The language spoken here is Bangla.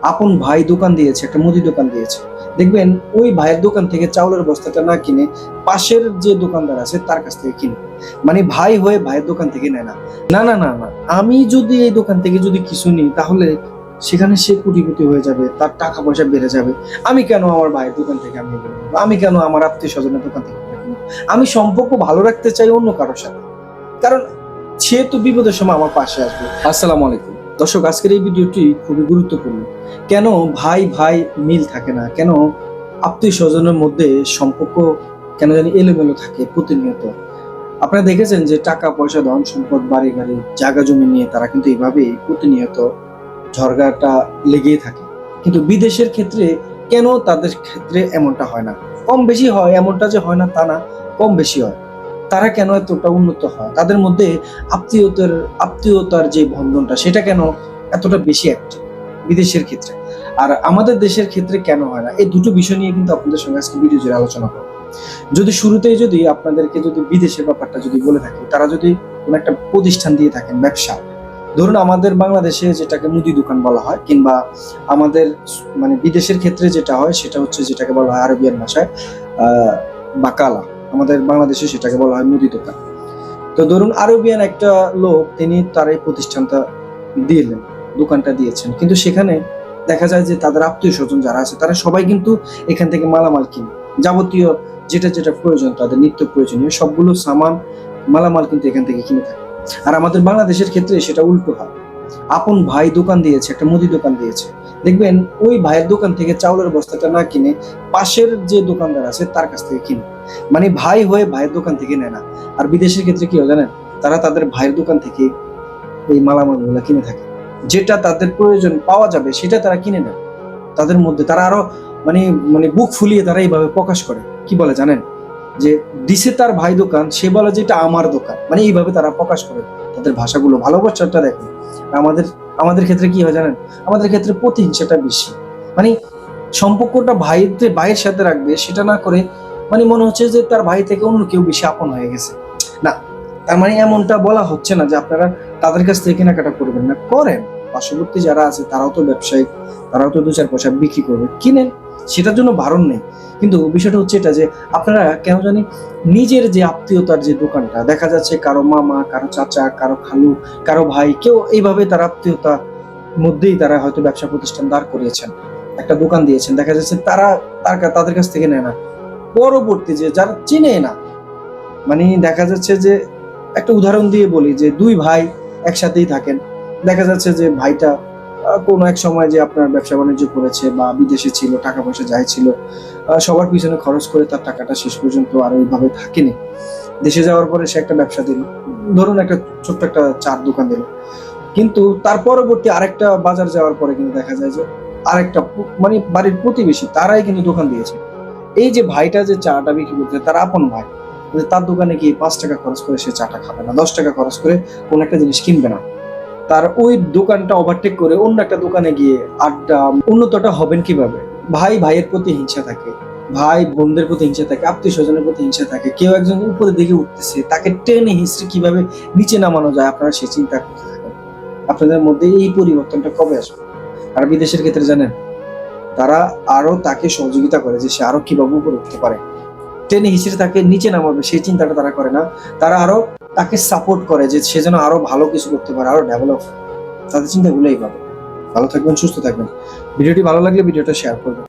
আপন ভাই দোকান দিয়েছে, একটা মুদি দোকান দিয়েছে। দেখবেন ওই ভাইয়ের দোকান থেকে চাউলের বস্তাটা না কিনে পাশের যে দোকানদার আছে তার কাছ থেকে কিনে। মানে ভাই হয়ে ভাইয়ের দোকান থেকে নেয় না। না, না, না, না। আমি যদি এই দোকান থেকে যদি কিছু নিই তাহলে সেখানে সে কোটিপতি হয়ে যাবে, তার টাকা পয়সা বেড়ে যাবে। আমি কেন আমার ভাইয়ের দোকান থেকে আমি এগুলো নিবো? আমি কেন আমার আত্মীয়-স্বজনের দোকান থেকে এগুলো কিনবো? আমি সম্পর্ক ভালো রাখতে চাই অন্য কারো সাথে। কারণ সে তো বিপদের সময় আমার পাশে আসবে। আসসালামু আলাইকুম। দর্শক, আজকের এই ভিডিওটি খুবই গুরুত্বপূর্ণ। কেন ভাই ভাই মিল থাকে না? কেন আত্মীয় স্বজনের মধ্যে সম্পর্ক কেন জানি এলোমেলো থাকে প্রতিনিয়ত? আপনারা দেখেছেন যে টাকা পয়সা ধন সম্পদ বাড়ি গাড়ি জায়গা জমি নিয়ে তারা কিন্তু এইভাবেই প্রতিনিয়ত ঝগড়াটা লেগেই থাকে। কিন্তু বিদেশের ক্ষেত্রে কেন তাদের ক্ষেত্রে এমনটা হয় না? কম বেশি হয়, এমনটা যে হয় না তা না, কম বেশি হয়। তারা কেন এতটা উন্নত হয়? তাদের মধ্যে আত্মীয়তার যে বন্ধনটা সেটা কেন এতটা বেশি অ্যাক্টিভ বিদেশের ক্ষেত্রে? আর আমাদের দেশের ক্ষেত্রে কেন হয় না? এই দুটো বিষয় নিয়ে কিন্তু আপনাদের সঙ্গে আজকে ভিডিও জুড়ে আলোচনা করব। যদি শুরুতেই যদি আপনাদেরকে যদি বিদেশের ব্যাপারটা যদি বলে থাকি, তারা যদি কোনো একটা প্রতিষ্ঠান দিয়ে থাকেন, ব্যবসা, ধরুন আমাদের বাংলাদেশে যেটাকে মুদি দোকান বলা হয়, কিংবা আমাদের মানে বিদেশের ক্ষেত্রে যেটা হয় সেটা হচ্ছে যেটাকে বলা হয় আরবিয়ান ভাষায় বাকালা। আমাদের বাংলাদেশে সেটাকে বলা হয় মুদি দোকান। তো ধরুন আরবিয়ান একটা লোক, তিনি তার এই প্রতিষ্ঠানটা দিলেন, দোকানটা দিয়েছেন, কিন্তু সেখানে দেখা যায় যে তাদের আত্মীয় স্বজন যারা আছে তারা সবাই কিন্তু এখান থেকে মালামাল কিনে, যাবতীয় যেটা যেটা প্রয়োজন তাদের নিত্য প্রয়োজনীয় সবগুলো সামান মালামাল কিন্তু এখান থেকে কিনে থাকে। আর আমাদের বাংলাদেশের ক্ষেত্রে সেটা উল্টো হয়। আপন ভাই দোকান দিয়েছে, একটা মুদি দোকান দিয়েছে। দেখবেন ওই ভাইয়ের দোকান থেকে চাউলের বস্তাটা না কিনে পাশের যে দোকানদার আছে তার কাছ থেকে কিনে। মানে ভাই হয়ে ভাইয়ের দোকান থেকে নেয় না। আর বিদেশের ক্ষেত্রে কি হয় জানেন? তারা তাদের ভাইয়ের দোকান থেকে এই মালামালগুলো কিনে থাকে। যেটা তাদের প্রয়োজন পাওয়া যাবে সেটা তারা কিনে নেয়। তাদের মধ্যে তারা আরো মানে মানে বুক ফুলিয়ে তারা এইভাবে প্রকাশ করে। কি বলে জানেন? যে দিছে তার ভাই দোকান, সে বলে যে এটা আমার দোকান। মানে এইভাবে তারা প্রকাশ করে তাদের ভাষাগুলো। ভালোবাসাটা দেখেন। আমাদের আমাদের ক্ষেত্রে কি হয় জানেন? আমাদের ক্ষেত্রে প্রতিহিংসাটা বেশি। মানে সম্পর্কটা ভাইয়ের সাথে রাখবে সেটা না করে মানে মনে হচ্ছে যে তার ভাই থেকে অন্য কেউ বেশি আপন হয়ে গেছে। না, তার মানে এমনটা বলা হচ্ছে না যে আপনারা তাদের কাছ থেকে কেনাকাটা করবেন না। করেন। পার্শ্ববর্তী যারা আছে তারাও তো ব্যবসায়িক, তারাও তো ২-৪ পয়সা বিক্রি করবে। কিনেন, সেটার জন্য বারণ নেই। কিন্তু বিষয়টা হচ্ছে এটা যে আপনারা কেন জানি নিজের যে আত্মীয়তার যে দোকানটা দেখা যাচ্ছে কারো মামা, কারো চাচা, কারো খালু, কারো ভাই, কেউ এইভাবে তার আত্মীয়তার মধ্যেই তারা হয়তো ব্যবসা প্রতিষ্ঠান দাঁড় করিয়েছেন। একটা দোকান দিয়েছেন। দেখা যাচ্ছে তারা তাদের কাছ থেকে নেয় না। পরবর্তী যে যারা চিনে না, মানে দেখা যাচ্ছে যে একটা উদাহরণ দিয়ে বলি যে ২ ভাই একসাথেই থাকেন। দেখা যাচ্ছে যে ভাইটা কোনো এক সময় যে আপনার ব্যবসা-বাণিজ্য করেছে বা বিদেশে ছিল, টাকা-পয়সা যাই ছিল, সবার পিছনে খরচ করে তার টাকাটা শেষ পর্যন্ত আর ওইভাবে থাকেনি। দেশে যাওয়ার পরে সে একটা ব্যবসা দিল। ধরুন একটা ছোট্ট একটা চা'র দোকান দিল। কিন্তু তার পরবর্তী আরেকটা বাজার যাওয়ার পরে কিন্তু দেখা যায় যে আরেকটা মানে বাড়ির প্রতিবেশী তারাই কিন্তু দোকান দিয়েছে। এই যে ভাইটা যে চাটা বিক্রি করতেছে তার আপন ভাই। কিন্তু তার দোকানে গিয়ে ৳৫ খরচ করে সে চাটা খাবে না। ৳১০ খরচ করে কোনো একটা জিনিস কিনবে না। তার ওই দোকানটা ওভারটেক করে অন্য একটা দোকানে গিয়ে আড্ডা, উন্নতটা হবেন কিভাবে? ভাই ভাইয়ের প্রতি হিংসা থাকে। ভাই বোনদের প্রতি হিংসা থাকে, আত্মীয়-স্বজনের প্রতি হিংসা থাকে। কেউ একজন উপরের দিকে উঠতেছে, তাকে টেনে হিঁচড়ে কিভাবে নিচে নামানো যায় আপনারা সে চিন্তা করতে থাকেন। আপনাদের মধ্যে এই পরিবর্তনটা কবে আসবে? আর বিদেশের ক্ষেত্রে জানেন? তারা আরো তাকে সহযোগিতা করে যে সে আরো কিভাবে উপরে উঠতে পারে। টেনে হিঁচড়ে তাকে নিচে নামাবে সেই চিন্তাটা তারা করে না। তারা আরো তাকে সাপোর্ট করে যে সে যেন আরো ভালো কিছু করতে পারে, আরো ডেভেলপ। তাদের চিন্তাগুলো এইভাবে। ভালো থাকবেন, সুস্থ থাকবেন। ভিডিওটি ভালো লাগলে ভিডিওটা শেয়ার করবেন।